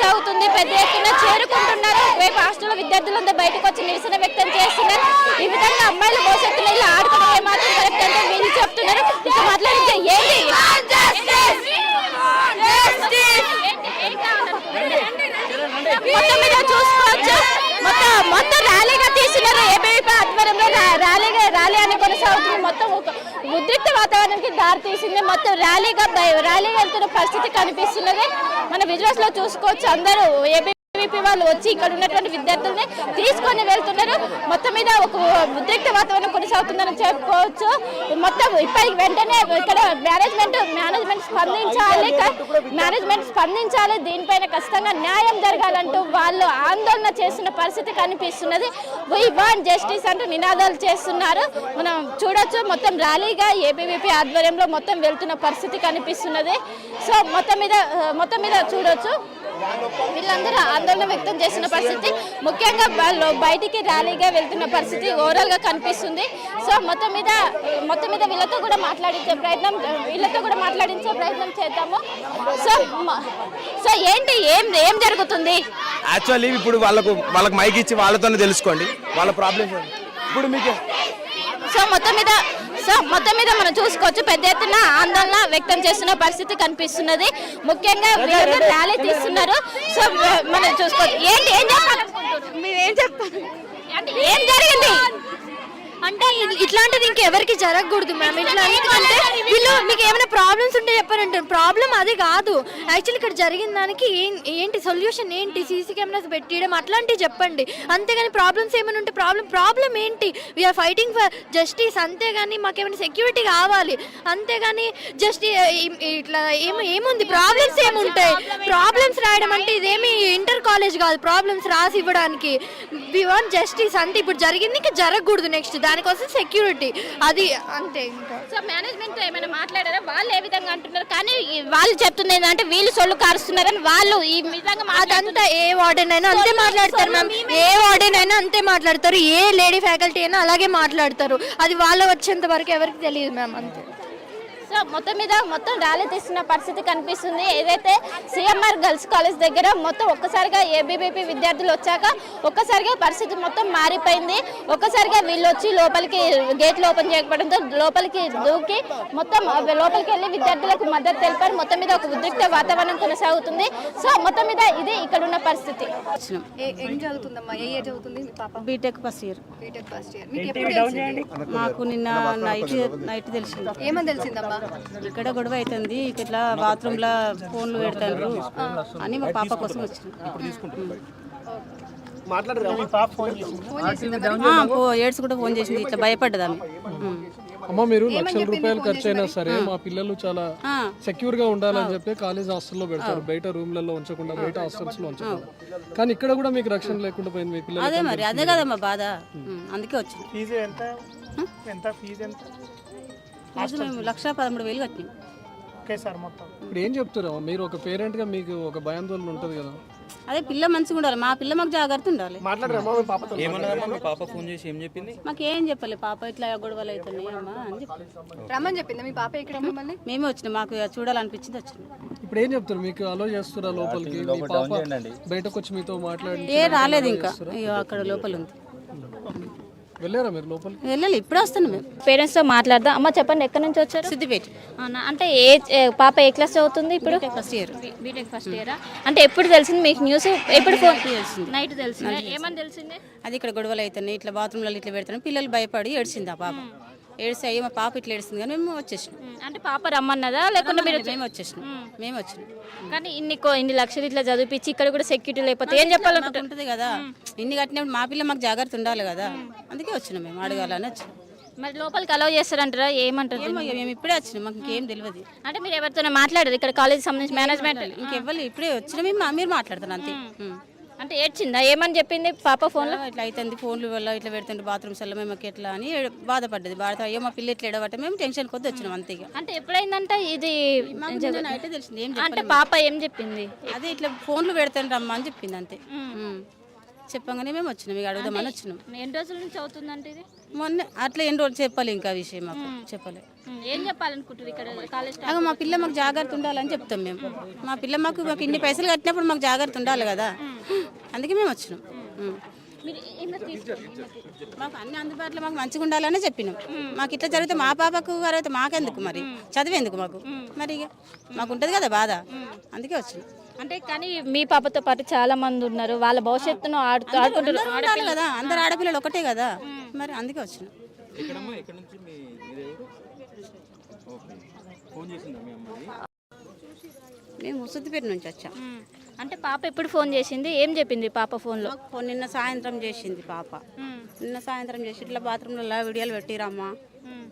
కొనసాగుతుంది. పెద్ద ఎత్తున చేరుకుంటున్నారు. వైపు హాస్టల్ విద్యార్థులంతా బయటకు వచ్చి నిరసన వ్యక్తం చేస్తున్నారు. ఈ విధంగా అమ్మాయిలు భవిష్యత్తులో ఇలా ఆడుకోవడం మాత్రం కరెక్ట్ అంటే వీళ్ళు చెప్తున్నారు. ఇంకా మాట్లాడితే మొత్తం మీద చూసుకోవచ్చు. మొత్తం ర్యాలీగా తీస్తున్నారు. ఏబీవీపీ ఆధ్వర్యంలో ర్యాలీ అని కొనసాగుతుంది. మొత్తం ఉద్రిక్త వాతావరణానికి దారి తీసింది. మొత్తం ర్యాలీగా వెళ్తున్న పరిస్థితి కనిపిస్తున్నది. మన విజువల్స్ లో చూసుకోవచ్చు. అందరూ ఏబీవీపీ వాళ్ళు వచ్చి ఇక్కడ ఉన్నటువంటి విద్యార్థుల్ని తీసుకొని వెళ్తున్నారు. మొత్తం మీద ఒక ఉద్రిక్త వాతావరణం కొనసాగుతుందని చెప్పుకోవచ్చు. మొత్తం ఇప్పటికి వెంటనే ఇక్కడ మేనేజ్మెంట్ స్పందించాలి. దీనిపైన ఖచ్చితంగా న్యాయం జరగాలంటూ వాళ్ళు ఆందోళన చేస్తున్న పరిస్థితి కనిపిస్తున్నది. వీ వాంట్ జస్టిస్ అంటూ నినాదాలు చేస్తున్నారు. మనం చూడొచ్చు. మొత్తం ర్యాలీగా ఏబీవీపీ ఆధ్వర్యంలో మొత్తం వెళ్తున్న పరిస్థితి కనిపిస్తున్నది. సో మొత్తం మీద చూడొచ్చు. వీళ్ళందరూ ఆందోళన వ్యక్తం చేసిన పరిస్థితి, ముఖ్యంగా వాళ్ళు బయటికి ర్యాలీగా వెళ్తున్న పరిస్థితి ఓవరాల్ గా కనిపిస్తుంది. సో మొత్తం మీద వీళ్ళతో కూడా మాట్లాడించే ప్రయత్నం చేద్దాము. సో ఏం జరుగుతుంది యాక్చువల్లీ ఇప్పుడు వాళ్ళకు మైక్ ఇచ్చి వాళ్ళతోనే తెలుసుకోండి వాళ్ళ ప్రాబ్లమ్ ఇప్పుడు మీకు. సో మొత్తం మీద మనం చూసుకోవచ్చు. పెద్ద ఎత్తున ఆందోళన వ్యక్తం చేస్తున్న పరిస్థితి కనిపిస్తున్నది. ముఖ్యంగా వీళ్ళందరూ ర్యాలీ తీస్తున్నారు. సో మనం చూసుకోవచ్చు. ఏం చెప్తారు? ఏం జరిగింది అంటే ఇట్లాంటిది ఇంకెవరికి జరగకూడదు మ్యామ్. ఇట్లా ఎందుకంటే వీళ్ళు మీకు ఏమైనా ప్రాబ్లమ్స్ ఉంటే చెప్పారంటే ప్రాబ్లం అది కాదు. యాక్చువల్లీ ఇక్కడ జరిగిన దానికి ఏంటి సొల్యూషన్ ఏంటి, సీసీ కెమెరాస్ పెట్టియడం అట్లాంటివి చెప్పండి. అంతేగాని ప్రాబ్లమ్స్ ఏమైనా ఉంటే ప్రాబ్లం ఏంటి, వీఆర్ ఫైటింగ్ ఫర్ జస్టిస్. అంతేగాని మాకేమైనా సెక్యూరిటీ కావాలి. అంతేగాని జస్ట్ ఇట్లా ఏముంది ప్రాబ్లమ్స్ ఏముంటాయి. ప్రాబ్లమ్స్ రాయడం అంటే ఇదేమి ఇంటర్ కాలేజ్ కాదు ప్రాబ్లమ్స్ రాసి ఇవ్వడానికి. We want justice. అంటే ఇప్పుడు జరిగింది ఇంకా జరగకూడదు నెక్స్ట్, దానికోసం సెక్యూరిటీ అది అంతే. ఇంకా సో మేనేజ్మెంట్ ఏమైనా మాట్లాడారా? వాళ్ళు ఏ విధంగా అంటున్నారు? కానీ వాళ్ళు చెప్తుంది ఏంటంటే వీళ్ళు సొల్లు కారుస్తున్నారని వాళ్ళు ఈ విధంగా. అదంతా ఏ వార్డెన్ అయినా అంతే మాట్లాడతారు మ్యామ్. ఏ వార్డెన్ అయినా అంతే మాట్లాడతారు. ఏ లేడీ ఫ్యాకల్టీ అయినా అలాగే మాట్లాడతారు. అది వాళ్ళు వచ్చేంత వరకు ఎవరికి తెలియదు మ్యామ్. అంతే. సో మొత్తం ర్యాలీ తీస్తున్న పరిస్థితి కనిపిస్తుంది. ఏదైతే సిఎంఆర్ గర్ల్స్ కాలేజ్ దగ్గర మొత్తం ఒక్కసారిగా ఏబీవీపీ విద్యార్థులు వచ్చాక ఒక్కసారిగా పరిస్థితి మొత్తం మారిపోయింది. ఒక్కసారిగా వీళ్ళు వచ్చి లోపలికి గేట్లు ఓపెన్ చేయకపోవడంతో లోపలికి దూకి మొత్తం లోపలికి వెళ్ళి విద్యార్థులకు మద్దతు తెలిపారు. మొత్తం మీద ఒక ఉద్రిక్త వాతావరణం కొనసాగుతుంది. సో మొత్తం మీద ఇది ఇక్కడ ఉన్న పరిస్థితి. BTech first year. మాకు నిన్న నైట్ తెలిసింది. ఏమని తెలిసిందమ్మా? ఇక్కడ గొడవ అవుతుంది, ఇట్లా బాత్రూమ్ లో ఫోన్లు పెడతారు అని మా పాప కోసం వచ్చింది. ఏడ్స్ కూడా ఫోన్ చేసింది. ఇట్లా భయపడ్డది ఆమె. అమ్మ మీరు ₹1,00,000 ఖర్చు అయినా సరే మా పిల్లలు చాలా సెక్యూర్ గా ఉండాలని చెప్పి కాలేజ్ హాస్టల్లో పెడతారు. బయట రూమ్లలో ఉంచకుండా, బయట హాస్టల్స్ లో ఉంచకుండా. కానీ ఇక్కడ కూడా మీకు రక్షణ లేకుండా పోయింది మీ పిల్లలు. అదే మరి అదే కదమ్మా బాధ. అందుకే వచ్చింది. ఫీజు ఎంత మేము 1,13,000 కట్టినాం. ఇప్పుడు ఏం చెప్తారు మీరు ఒక పేరెంట్ గా? మీకు ఒక భయాందోళన ఉంటది కదా. అదే పిల్ల మంచిగా ఉండాలి, మా పిల్ల మాకు జాగ్రత్త ఉండాలి. మాకేం చెప్పాలి, పాప ఇట్లా గొడవలు అవుతున్నాయి అమ్మా అని చెప్పి రమ్మని చెప్పింది. మీ పాప ఇక్కడ మమ్మల్ని మేమే వచ్చినాం, మాకు చూడాలనిపించింది వచ్చినాం. ఇప్పుడు ఏం చెప్తారు? మీకు అలో చేస్తారా లోపలికి? మీ పాప బయటకు వచ్చి మీతో మాట్లాడి రాలేదు ఇంకా, అక్కడ లోపల ఉంది. వెళ్ళారా మీరు లోపలికి? వెళ్ళాలి, ఇప్పుడు వస్తున్నాం మేము. పేరెంట్స్ తో మాట్లాడదాం. అమ్మ చెప్పండి, ఎక్కడి నుంచి వచ్చారు? సిద్దిపేట. అంటే పాప ఏ క్లాస్ చదువుతుంది ఇప్పుడు? First year. BTech first year. అంటే ఎప్పుడు తెలిసింది మీకు న్యూస్? ఎప్పుడు ఫోన్ తెలిసింది? నైట్ తెలిసింది. ఏమని తెలిసింది? అది ఇక్కడ గొడవలు అవుతున్నాయి, ఇట్లా బాత్రూమ్లలో ఇట్లా పెడతాను. పిల్లలు భయపడి ఏడ్చింది ఆ పాప. ఏడ్చి అయ్యో మా పాప ఇట్లా ఏడుస్తుంది కానీ మేము వచ్చేసినాం. అంటే పాప రమ్మన్నదా లేకుండా మీరు? మేము వచ్చినాం. కానీ ఇన్ని లక్షలు ఇట్లా చదివించి ఇక్కడ కూడా సెక్యూరిటీ లేకపోతే ఏం చెప్పాలనుకుంటుంది కదా. ఇన్ని కట్టినప్పుడు మా పిల్ల మాకు జాగ్రత్త ఉండాలి కదా, అందుకే వచ్చినాం. మేము అడగాలని వచ్చినాం. మరి లోపలికి అలౌ చేస్తారంటారా? ఏమంటారు? మేము ఇప్పుడే వచ్చినాం, మాకు ఇంకేం తెలియదు. అంటే మీరు ఎవరితోనే మాట్లాడారు ఇక్కడ కాలేజ్ సంబంధించి మేనేజ్మెంట్? ఇంకెవ్వరు ఇప్పుడే వచ్చినా మీరు మాట్లాడతారు అంతే. అంటే ఏడ్చిందా? ఏమని చెప్పింది పాప ఫోన్లో? ఇట్లా అవుతుంది, ఫోన్లు వల్ల ఇట్లా పెడుతుంటే బాత్రూమ్స్ వల్ల మేము ఎట్లా అని బాధపడ్డది. అయ్యో మా పిల్ల ఎట్లా ఎడబట్టే మేము టెన్షన్ కొద్ది వచ్చినాం అంతేగా. అంటే ఎప్పుడైందంటే ఇది అయితే తెలిసింది. ఏం అంటే పాప ఏం చెప్పింది? అదే ఇట్లా ఫోన్లు పెడతాను రమ్మా అని చెప్పింది అంతే. చెప్పగానే మేము వచ్చినాం, ఇక అడుగుదామని వచ్చినాం. ఎన్ని రోజుల నుంచి అవుతుందంటే ఇది మొన్న అట్లా ఎన్ని రోజులు చెప్పాలి, ఇంకా విషయం మాకు చెప్పలే. ఏం చెప్పాలనుకుంటారు ఇక్కడ కాలేజ్ అగ మా పిల్ల మాకు జాగ్రత్త ఉండాలని చెప్తాం మేము. మా పిల్ల మాకు ఇన్ని పైసలు కట్టినప్పుడు మాకు జాగ్రత్త ఉండాలి కదా, అందుకే మేము వచ్చినాం. మీరు ఈమె తీసుకోండి. మాకు అన్ని అందుబాటులో మాకు మంచిగా ఉండాలని చెప్పినాం. మాకు ఇట్లా జరిగితే మా పాపకు జరిగితే మాకెందుకు, మరి చదివేందుకు మాకు, మరి ఇక మాకు ఉంటుంది కదా బాధ, అందుకే వచ్చినాం. అంటే కానీ మీ పాపతో పాటు చాలా మంది ఉన్నారు, వాళ్ళ భవిష్యత్తును ఆడుకుంటారు ఉండాలి కదా, అందరు ఆడపిల్లలు ఒకటే కదా, మరి అందుకే వచ్చినాం. మేము ముసుద్దిపేట నుంచి వచ్చాం. అంటే పాప ఎప్పుడు ఫోన్ చేసింది, ఏం చెప్పింది పాప ఫోన్లో? ఫోన్ నిన్న సాయంత్రం చేసింది పాప. నిన్న సాయంత్రం చేసి ఇట్లా బాత్రూంలో వీడియోలు పెట్టిరమ్మా,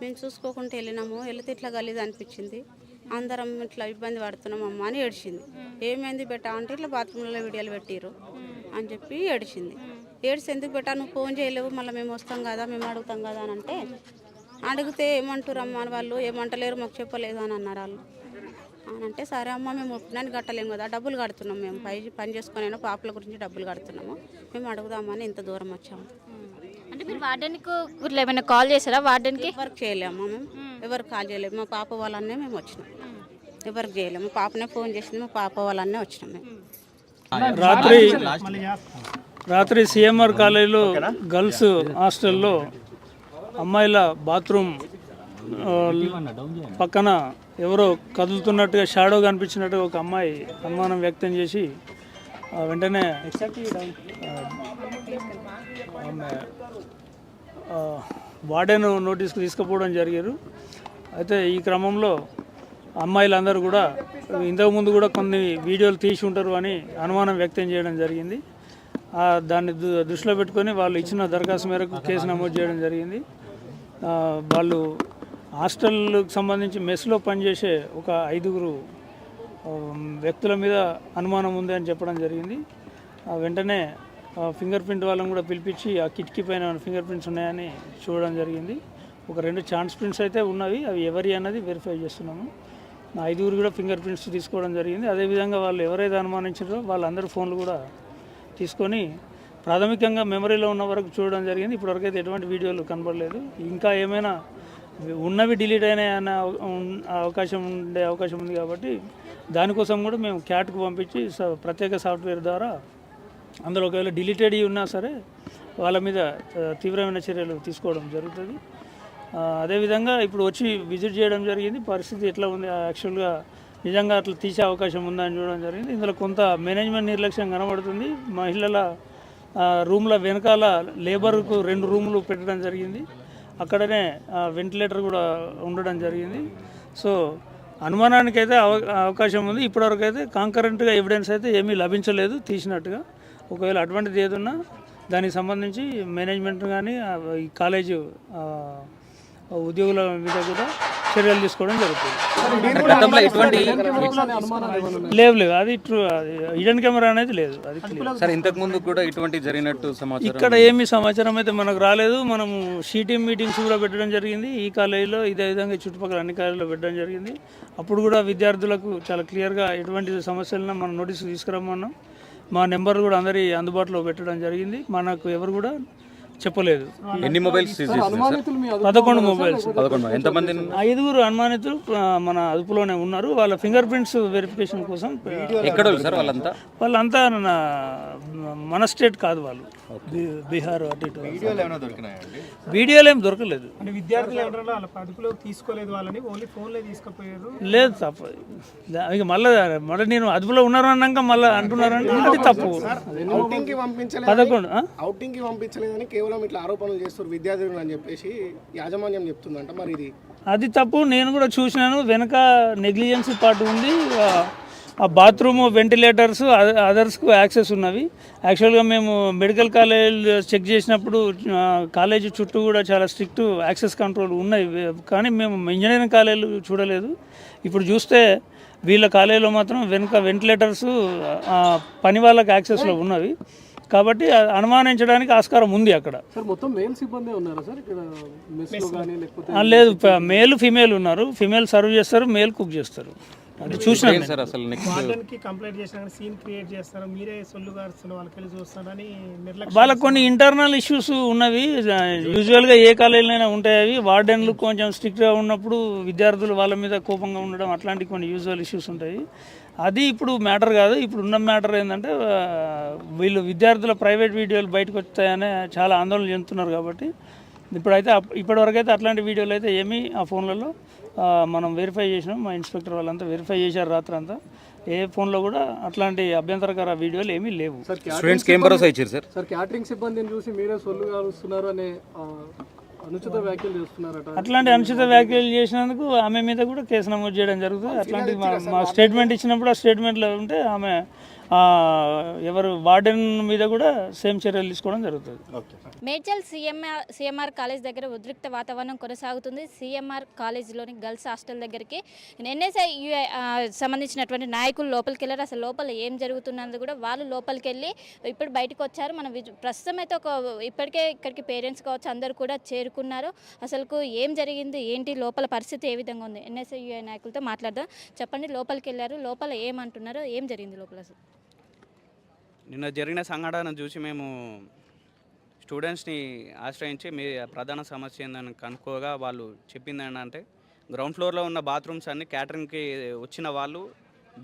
మేము చూసుకోకుండా వెళ్ళినాము, వెళితే ఇట్లా గలీజ్ అనిపించింది, అందరం ఇట్లా ఇబ్బంది పడుతున్నాం అమ్మ అని ఏడిచింది. ఏమైంది బెట్టా అంటే ఇట్లా బాత్రూంలో వీడియోలు పెట్టిరు అని చెప్పి ఏడిచింది. ఏడిసి ఎందుకు బెట్టా నువ్వు ఫోన్ చేయలేవు, మళ్ళీ మేము వస్తాం కదా, మేము అడుగుతాం కదా అని అంటే, అడిగితే ఏమంటారు అమ్మ అని వాళ్ళు, ఏమంటలేరు మాకు చెప్పలేదు అని అన్నారు వాళ్ళు. అని అంటే సరే అమ్మ మేము ఒప్పునాన్ని కట్టలేము కదా, డబ్బులు కడుతున్నాం, మేము పని చేసుకునే పాపల గురించి డబ్బులు కడుతున్నాము, మేము అడుగుదామని ఇంత దూరం వచ్చాము. అంటే మీరు వార్డెన్కి ఊర్లో ఏమైనా కాల్ చేశారా? వార్డెన్కి ఎవరికి చేయలేము మేము, ఎవరికి కాల్ చేయలేము, మా పాప వాళ్ళనే మేము వచ్చినాం, ఎవరికి చేయలేము. మా పాపనే ఫోన్ చేసింది, మా పాప వాళ్ళనే వచ్చినాం మేము. రాత్రి సిఎంఆర్ కాలేజీలో గర్ల్స్ హాస్టల్లో అమ్మాయిల బాత్రూమ్ పక్కన ఎవరో కదులుతున్నట్టుగా షాడో కనిపించినట్టుగా ఒక అమ్మాయి అనుమానం వ్యక్తం చేసి వెంటనే వార్డెన్ నోటీస్కి తీసుకుపోవడం జరిగారు. అయితే ఈ క్రమంలో అమ్మాయిలందరూ కూడా ఇంతకుముందు కూడా కొన్ని వీడియోలు తీసి ఉంటారు అని అనుమానం వ్యక్తం చేయడం జరిగింది. దాన్ని దృష్టిలో పెట్టుకొని వాళ్ళు ఇచ్చిన దరఖాస్తు మేరకు కేసు నమోదు చేయడం జరిగింది. వాళ్ళు హాస్టల్కి సంబంధించి మెస్లో పనిచేసే ఒక 5 వ్యక్తుల మీద అనుమానం ఉంది అని చెప్పడం జరిగింది. వెంటనే ఫింగర్ ప్రింట్ వాళ్ళని కూడా పిలిపించి ఆ కిటికీ పైన ఫింగర్ ప్రింట్స్ ఉన్నాయని చూడడం జరిగింది. ఒక 2 ఛాన్స్ ప్రింట్స్ అయితే ఉన్నవి, అవి ఎవరి అన్నది వెరిఫై చేస్తున్నాము. 5 కూడా ఫింగర్ ప్రింట్స్ తీసుకోవడం జరిగింది. అదేవిధంగా వాళ్ళు ఎవరైతే అనుమానించారో వాళ్ళందరూ ఫోన్లు కూడా తీసుకొని ప్రాథమికంగా మెమరీలో ఉన్న వరకు చూడడం జరిగింది. ఇప్పటివరకు అయితే ఎటువంటి వీడియోలు కనబడలేదు. ఇంకా ఏమైనా ఉన్నవి డిలీట్ అయినాయి అన్న అవకాశం ఉంది కాబట్టి దానికోసం కూడా మేము క్యాట్కు పంపించి ప్రత్యేక సాఫ్ట్వేర్ ద్వారా అందులో ఒకవేళ డిలీటెడ్ ఉన్నా సరే వాళ్ళ మీద తీవ్రమైన చర్యలు తీసుకోవడం జరుగుతుంది. అదేవిధంగా ఇప్పుడు వచ్చి విజిట్ చేయడం జరిగింది. పరిస్థితి ఎట్లా ఉంది, యాక్చువల్గా నిజంగా అట్లా తీసే అవకాశం ఉందని చూడడం జరిగింది. ఇందులో కొంత మేనేజ్మెంట్ నిర్లక్ష్యం కనబడుతుంది. మహిళల రూమ్ల వెనకాల లేబర్కు 2 రూములు పెట్టడం జరిగింది. అక్కడనే వెంటిలేటర్ కూడా ఉండడం జరిగింది. సో అనుమానానికి అయితే అవకాశం ఉంది. ఇప్పటివరకు అయితే కాంకరెంట్గా ఎవిడెన్స్ అయితే ఏమీ లభించలేదు తీసినట్టుగా. ఒకవేళ అటువంటిది ఏదున్నా దానికి సంబంధించి మేనేజ్మెంట్ కానీ ఈ కాలేజు ఉద్యోగుల మీద కూడా చర్యలు తీసుకోవడం జరుగుతుంది. లేవు అది హిడెన్ కెమెరా అనేది లేదు. అది సార్ ఇంతకు ముందు కూడా ఇటువంటి జరిగినట్టు సమాచారం ఇక్కడ ఏమి సమాచారం అయితే మనకు రాలేదు. మనము షీటీఎం మీటింగ్స్ కూడా పెట్టడం జరిగింది ఈ కాలేజీలో, ఇదే విధంగా చుట్టుపక్కల అన్ని కాలేజీలో పెట్టడం జరిగింది. అప్పుడు కూడా విద్యార్థులకు చాలా క్లియర్గా ఎటువంటి సమస్యలను మనం నోటీసు తీసుకురమ్మన్నాం. మా నెంబర్ కూడా అందరి అందుబాటులో పెట్టడం జరిగింది. మనకు ఎవరు కూడా చెప్పలేదు. ఎన్ని మొబైల్స్ 11 మొబైల్స్. ఎంతమంది 5 అనుమానితులు మన అదుపులోనే ఉన్నారు. వాళ్ళ ఫింగర్ ప్రింట్స్ వెరిఫికేషన్ కోసం. ఎక్కడ సార్ వాళ్ళంతా మన స్టేట్ కాదు, వాళ్ళు బీహార్ అటు ఇటు. వీడియోలు ఏం దొరకలేదు. లేదు తప్పు. ఇక మళ్ళీ నేను అదుపులో ఉన్నారు అన్నాక మళ్ళీ అంటున్నారంటే అది తప్పు. 11 కేవలం ఇట్లా ఆరోపణలు చేస్తారు విద్యార్థులు అని చెప్పేసి యాజమాన్యం చెప్తుందంట. మరి ఇది అది తప్పు. నేను కూడా చూసినాను, వెనక నెగ్లిజెన్స్ పార్ట్ ఉంది. ఆ బాత్రూమ్ వెంటిలేటర్స్ అదర్స్కు యాక్సెస్ ఉన్నవి. యాక్చువల్గా మేము మెడికల్ కాలేజ్ చెక్ చేసినప్పుడు కాలేజీ చుట్టూ కూడా చాలా స్ట్రిక్ట్ యాక్సెస్ కంట్రోల్ ఉన్నాయి, కానీ మేము ఇంజనీరింగ్ కాలేజీలు చూడలేదు. ఇప్పుడు చూస్తే వీళ్ళ కాలేజీలో మాత్రం వెనుక వెంటిలేటర్స్ పని వాళ్ళకి యాక్సెస్లో ఉన్నవి. కాబట్టి అనుమానించడానికి ఆస్కారం ఉంది అక్కడ. లేదు, మేల్ ఫీమేల్ ఉన్నారు. ఫీమేల్ సర్వ్ చేస్తారు, మేల్ కుక్ చేస్తారు. అది చూసినాం సార్ అసలు నెక్స్ట్ వార్డెన్కి కంప్లైంట్ చేసినా కానీ సీన్ క్రియేట్ చేస్తారు, మీరే సొల్లు గారుస్తున్న వాళ్ళకి వెళ్ళి చూస్తారని నిర్లక్ష్యం. వాళ్ళకి కొన్ని ఇంటర్నల్ ఇష్యూస్ ఉన్నవి, యూజువల్గా ఏ కాలేజీలైనా ఉంటాయి అవి. వార్డెన్లు కొంచెం స్ట్రిక్ట్గా ఉన్నప్పుడు విద్యార్థులు వాళ్ళ మీద కోపంగా ఉండడం అట్లాంటి కొన్ని యూజువల్ ఇష్యూస్ ఉంటాయి. అది ఇప్పుడు మ్యాటర్ కాదు. ఇప్పుడు ఉన్న మ్యాటర్ ఏంటంటే వీళ్ళు విద్యార్థుల ప్రైవేట్ వీడియోలు బయటకు వస్తాయనే చాలా ఆందోళన చెందుతున్నారు. కాబట్టి ఇప్పుడైతే ఇప్పటివరకు అయితే అట్లాంటి వీడియోలు అయితే ఏమీ ఆ ఫోన్లలో మనం వెరిఫై చేసినాం. మా ఇన్స్పెక్టర్ వాళ్ళంతా వెరిఫై చేశారు రాత్రి అంతా. ఏ ఫోన్లో కూడా అట్లాంటి అభ్యంతరకర వీడియోలు ఏమీ లేవు. స్టూడెంట్స్కి ఏం భరోసా ఇచ్చారు సార్? సార్ క్యాటరింగ్ సిబ్బందిని చూసి మీరే సొల్లు కాలుస్తున్నారు అనే అనుచిత వ్యాఖ్యలు చేస్తున్నారట. అట్లాంటి అనుచిత వ్యాఖ్యలు చేసినందుకు ఆమె మీద కూడా కేసు నమోదు చేయడం జరుగుతుంది. అట్లాంటి మా స్టేట్మెంట్ ఇచ్చినప్పుడు ఆ స్టేట్మెంట్లో ఉంటే ఆమె ఎవరు వార్డెన్ మీద కూడా సేమ్ చర్యలు తీసుకోవడం జరుగుతుంది. మేడ్చల్ సిఎంఆర్ కాలేజ్ దగ్గర ఉద్రిక్త వాతావరణం కొనసాగుతుంది. సిఎంఆర్ కాలేజీలోని గర్ల్స్ హాస్టల్ దగ్గరికి ఎన్ఎస్ఐ సంబంధించినటువంటి నాయకులు లోపలికి వెళ్ళారు. అసలు లోపల ఏం జరుగుతున్నది కూడా వాళ్ళు లోపలికి వెళ్ళి ఇప్పుడు బయటకు వచ్చారు. మనం ప్రస్తుతం అయితే ఇప్పటికే ఇక్కడికి పేరెంట్స్ కావచ్చు అందరూ కూడా చేరుకున్నారు. అసలు ఏం జరిగింది, ఏంటి, లోపల పరిస్థితి ఏ విధంగా ఉంది, ఎన్ఎస్ఐ నాయకులతో మాట్లాడదాం. చెప్పండి, లోపలికి వెళ్ళారు, లోపల ఏమంటున్నారు, ఏం జరిగింది లోపల? నిన్న జరిగిన సంఘటన చూసి మేము స్టూడెంట్స్ని ఆశ్రయించి మీ ప్రధాన సమస్య ఏందని కనుక్కోగా వాళ్ళు చెప్పింది ఏంటంటే గ్రౌండ్ ఫ్లోర్లో ఉన్న బాత్రూమ్స్ అన్ని క్యాటరింగ్కి వచ్చిన వాళ్ళు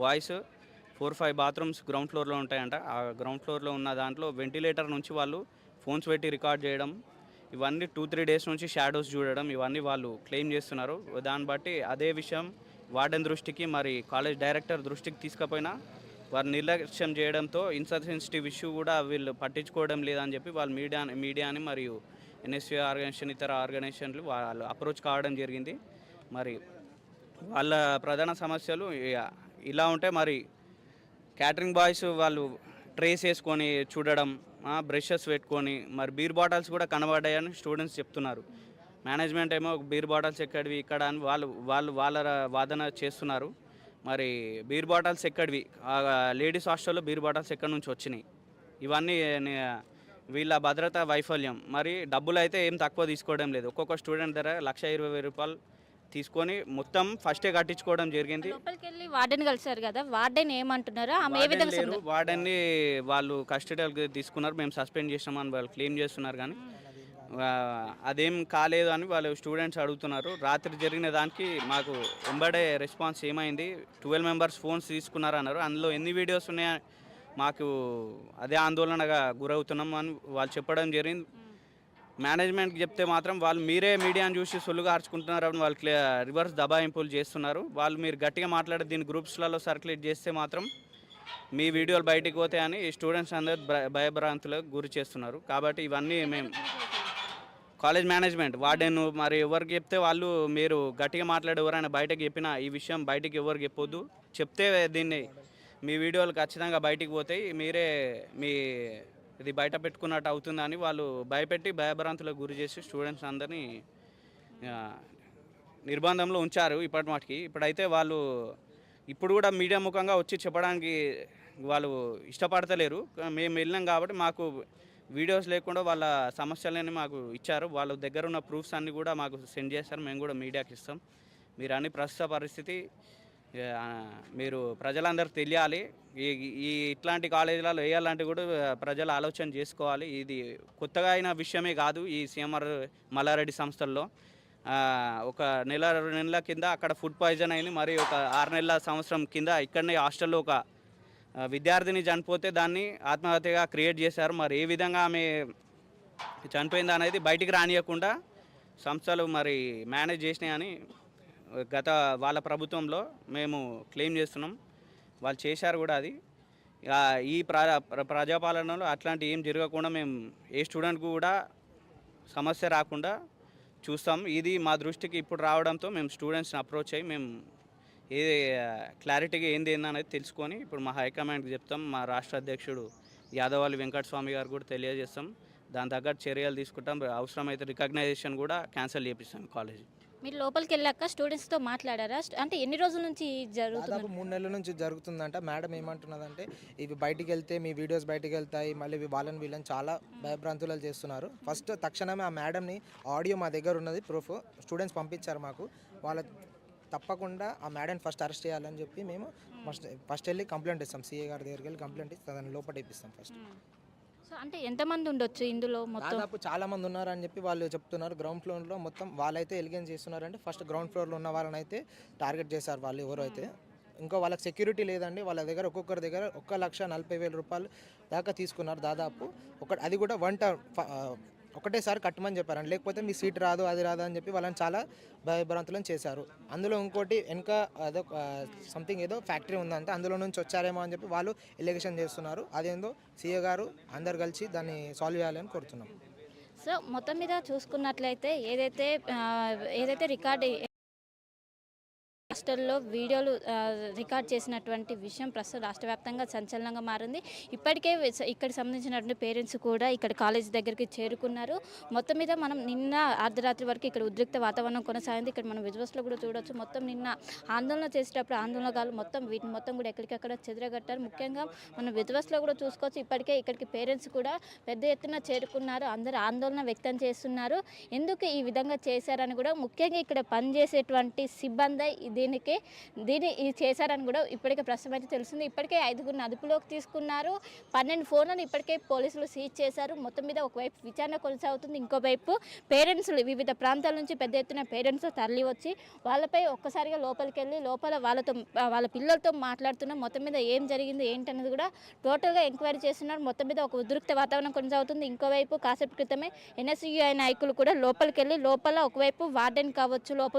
బాయ్స్ 4-5 బాత్రూమ్స్ గ్రౌండ్ ఫ్లోర్లో ఉంటాయంట. ఆ గ్రౌండ్ ఫ్లోర్లో ఉన్న దాంట్లో వెంటిలేటర్ నుంచి వాళ్ళు ఫోన్స్ పెట్టి రికార్డ్ చేయడం, ఇవన్నీ 2-3 డేస్ నుంచి షాడోస్ చూడడం, ఇవన్నీ వాళ్ళు క్లెయిమ్ చేస్తున్నారు. దాన్ని బట్టి అదే విషయం వార్డెన్ దృష్టికి మరి కాలేజ్ డైరెక్టర్ దృష్టికి తీసుకుపోయినా వారు నిర్లక్ష్యం చేయడంతో ఇన్సెన్సిటివ్ ఇష్యూ కూడా వీళ్ళు పట్టించుకోవడం లేదని చెప్పి వాళ్ళు మీడియాని మరియు ఎన్ఎస్యూ ఆర్గనైజేషన్ ఇతర ఆర్గనైజేషన్లు వాళ్ళు అప్రోచ్ కావడం జరిగింది. మరి వాళ్ళ ప్రధాన సమస్యలు ఇలా ఉంటే మరి క్యాటరింగ్ బాయ్స్ వాళ్ళు ట్రేస్ వేసుకొని చూడడం, బ్రషెస్ పెట్టుకొని మరి బీర్ బాటిల్స్ కూడా కనబడ్డాయని స్టూడెంట్స్ చెప్తున్నారు. మేనేజ్మెంట్ ఏమో బీర్ బాటిల్స్ ఎక్కడివి ఇక్కడ అని వాళ్ళ వాదన చేస్తున్నారు. మరి బీర్ బాటిల్స్ ఎక్కడివి, లేడీస్ హాస్టల్లో బీర్ బాటిల్స్ ఎక్కడి నుంచి వచ్చినాయి, ఇవన్నీ వీళ్ళ భద్రత వైఫల్యం. మరి డబ్బులు అయితే ఏం తక్కువ తీసుకోవడం లేదు. ఒక్కొక్క స్టూడెంట్ దగ్గర 1,20,000 రూపాయలు తీసుకొని మొత్తం ఫస్టే కట్టించుకోవడం జరిగింది. లోపలికి వెళ్ళి వార్డెన్ కలిసారు కదా, వార్డెన్ ఏమంటున్నారో వార్డెన్ని వాళ్ళు కస్టడీకి తీసుకున్నారు, మేము సస్పెండ్ చేసినామని వాళ్ళు క్లెయిమ్ చేస్తున్నారు. కానీ అదేం కాలేదు అని వాళ్ళు స్టూడెంట్స్ అడుగుతున్నారు. రాత్రి జరిగిన దానికి మాకు వెంబడే రెస్పాన్స్ ఏమైంది, 12 మెంబర్స్ ఫోన్స్ తీసుకున్నారు అన్నారు. అందులో ఎన్ని వీడియోస్ ఉన్నాయో మాకు అదే ఆందోళనగా గురవుతున్నాం అని వాళ్ళు చెప్పడం జరిగింది. మేనేజ్మెంట్కి చెప్తే మాత్రం వాళ్ళు మీరే మీడియాని చూసి సొల్లుగా ఆర్చుకుంటున్నారని వాళ్ళు రివర్స్ దబాయింపులు చేస్తున్నారు. వాళ్ళు మీరు గట్టిగా మాట్లాడి దీని గ్రూప్స్లలో సర్క్యులేట్ చేస్తే మాత్రం మీ వీడియోలు బయటికి పోతాయని స్టూడెంట్స్ అందరూ భయభ్రాంతులకు గురి చేస్తున్నారు. కాబట్టి ఇవన్నీ మేము కాలేజ్ మేనేజ్మెంట్ వార్డెన్ మరి ఎవరికి చెప్తే వాళ్ళు మీరు గట్టిగా మాట్లాడే ఎవరైనా బయటకు చెప్పినా ఈ విషయం బయటికి ఎవరికి చెప్పొద్దు, చెప్తే దీన్ని మీ వీడియోలు ఖచ్చితంగా బయటికి పోతాయి, మీరే ఇది బయట పెట్టుకున్నట్టు అవుతుందని వాళ్ళు భయపెట్టి భయభ్రాంతులకు గురి చేసి స్టూడెంట్స్ అందరినీ నిర్బంధంలో ఉంచారు ఇప్పటి మటుకి. ఇప్పుడైతే వాళ్ళు ఇప్పుడు కూడా మీడియా ముఖంగా వచ్చి చెప్పడానికి వాళ్ళు ఇష్టపడతలేరు. మేము వెళ్ళినాం కాబట్టి మాకు వీడియోస్ లేకుండా వాళ్ళ సమస్యలని మాకు ఇచ్చారు. వాళ్ళ దగ్గర ఉన్న ప్రూఫ్స్ అన్నీ కూడా మాకు సెండ్ చేస్తారు, మేము కూడా మీడియాకి ఇస్తాం. మీరు అన్ని ప్రస్తుత పరిస్థితి మీరు ప్రజలందరూ తెలియాలి. ఈ ఇట్లాంటి కాలేజీలలో వేయాలంటే కూడా ప్రజలు ఆలోచన చేసుకోవాలి. ఇది కొత్తగా అయిన విషయమే కాదు. ఈ సిఎంఆర్ మల్లారెడ్డి సంస్థల్లో ఒక 1-2 నెలల కింద అక్కడ ఫుడ్ పాయిజన్ అయింది. మరి ఒక 6 నెలల సంవత్సరం కింద ఇక్కడనే హాస్టల్లో ఒక విద్యార్థిని చనిపోతే దాన్ని ఆత్మహత్యగా క్రియేట్ చేశారు. మరి ఏ విధంగా ఆమె చనిపోయింది అనేది బయటికి రానియకుండా సంస్థలు మరి మేనేజ్ చేసినాయని గత వాళ్ళ ప్రభుత్వంలో మేము క్లెయిమ్ చేస్తున్నాం. వాళ్ళు చేశారు కూడా. అది ఈ ప్రజాపాలనలో అట్లాంటి ఏం జరగకుండా మేము ఏ స్టూడెంట్కు కూడా సమస్య రాకుండా చూస్తాం. ఇది మా దృష్టికి ఇప్పుడు రావడంతో మేము స్టూడెంట్స్ని అప్రోచ్ అయ్యి మేము క్లారిటీగా ఏంది అనేది తెలుసుకొని ఇప్పుడు మా హైకమాండ్కి చెప్తాం. మా రాష్ట్ర అధ్యక్షుడు యాదవల్లి వెంకటస్వామి గారు కూడా తెలియజేస్తాం. దాని తగ్గట్టు చర్యలు తీసుకుంటాం. అవసరమైతే రికగ్నైజేషన్ కూడా క్యాన్సిల్ చేపిస్తాం కాలేజీ. మీరు లోపలికి వెళ్ళాక స్టూడెంట్స్తో మాట్లాడారా? అంటే ఎన్ని రోజుల నుంచి జరుగుతుంది? దాదాపు 3 నెలల నుంచి జరుగుతుందంట. మేడం ఏమంటున్నదంటే ఇవి బయటికి వెళ్తే మీ వీడియోస్ బయటికి వెళ్తాయి, మళ్ళీ వీళ్ళని చాలా భయభ్రాంతులు చేస్తున్నారు. ఫస్ట్ తక్షణమే ఆ మేడంని ఆడియో మా దగ్గర ఉన్నది ప్రూఫ్ స్టూడెంట్స్ పంపించారు మాకు. తప్పకుండా ఆ మేడం ఫస్ట్ అరెస్ట్ చేయాలని చెప్పి మేము ఫస్ట్ వెళ్ళి కంప్లైంట్ ఇస్తాం. సీఏ గారి దగ్గరికి వెళ్ళి కంప్లైంట్ ఇస్తాం, దాన్ని లోపల ఇప్పిస్తాం ఫస్ట్. సో అంటే ఎంతమంది ఉండొచ్చు ఇందులో మొత్తం? దాదాపు చాలా మంది ఉన్నారు అని చెప్పి వాళ్ళు చెప్తున్నారు. గ్రౌండ్ ఫ్లోర్లో మొత్తం వాళ్ళైతే ఎలిగెన్స్ చేస్తున్నారంటే ఫస్ట్ గ్రౌండ్ ఫ్లోర్లో ఉన్న వాళ్ళని అయితే టార్గెట్ చేశారు వాళ్ళు ఎవరు అయితే. ఇంకో వాళ్ళకి సెక్యూరిటీ లేదండి, వాళ్ళ దగ్గర ఒక్కొక్కరి దగ్గర 1,40,000 రూపాయలు దాకా తీసుకున్నారు దాదాపు. అది కూడా ఒకటేసారి కట్టమని చెప్పారండి, లేకపోతే మీ సీట్ రాదు అది రాదు అని చెప్పి వాళ్ళని చాలా భయభ్రాంతులను చేశారు. అందులో ఇంకోటి వెనక అదో సంథింగ్ ఏదో ఫ్యాక్టరీ ఉందంటే అందులో నుంచి వచ్చారేమో అని చెప్పి వాళ్ళు ఎలిగేషన్ చేస్తున్నారు. అదేందో సీఏ గారు అందరు కలిసి దాన్ని సాల్వ్ చేయాలని కోరుతున్నాం. సో మొత్తం మీద చూసుకున్నట్లయితే ఏదైతే రికార్డ్ హాస్టల్లో వీడియోలు రికార్డ్ చేసినటువంటి విషయం ప్రస్తుతం రాష్ట్ర వ్యాప్తంగా సంచలనంగా మారింది. ఇప్పటికే ఇక్కడ సంబంధించినటువంటి పేరెంట్స్ కూడా ఇక్కడ కాలేజ్ దగ్గరికి చేరుకున్నారు. మొత్తం మీద మనం నిన్న అర్ధరాత్రి వరకు ఇక్కడ ఉద్రిక్త వాతావరణం కొనసాగింది. ఇక్కడ మనం విజువల్స్లో కూడా చూడొచ్చు. మొత్తం నిన్న ఆందోళన చేసేటప్పుడు ఆందోళనకారులు వీటిని మొత్తం కూడా ఎక్కడికక్కడ చెదరగట్టారు. ముఖ్యంగా మనం విజువల్స్లో కూడా చూసుకోవచ్చు. ఇప్పటికే ఇక్కడికి పేరెంట్స్ కూడా పెద్ద ఎత్తున చేరుకున్నారు. అందరూ ఆందోళన వ్యక్తం చేస్తున్నారు. ఎందుకు ఈ విధంగా చేశారని కూడా, ముఖ్యంగా ఇక్కడ పనిచేసేటువంటి సిబ్బంది దీన్ని చేశారని కూడా ఇప్పటికే ప్రస్తుతం అయితే తెలుస్తుంది. ఇప్పటికే 5గురిని అదుపులోకి తీసుకున్నారు. 12 ఫోన్లను ఇప్పటికే పోలీసులు సీజ్ చేశారు. మొత్తం మీద ఒకవైపు విచారణ కొనసాగుతుంది, ఇంకోవైపు పేరెంట్స్ వివిధ ప్రాంతాల నుంచి పెద్ద ఎత్తున పేరెంట్స్ తరలి వచ్చి వాళ్ళపై ఒక్కసారిగా లోపలికి వెళ్ళి వాళ్ళ పిల్లలతో మాట్లాడుతున్నారు. మొత్తం మీద ఏం జరిగింది ఏంటనేది కూడా టోటల్గా ఎంక్వైరీ చేస్తున్నారు. మొత్తం మీద ఒక ఉద్రిక్త వాతావరణం కొనసాగుతుంది. ఇంకోవైపు కాసేపు క్రితమే NSUI నాయకులు కూడా లోపలికి వెళ్ళి ఒకవైపు వార్డెన్ కావచ్చు, లోపల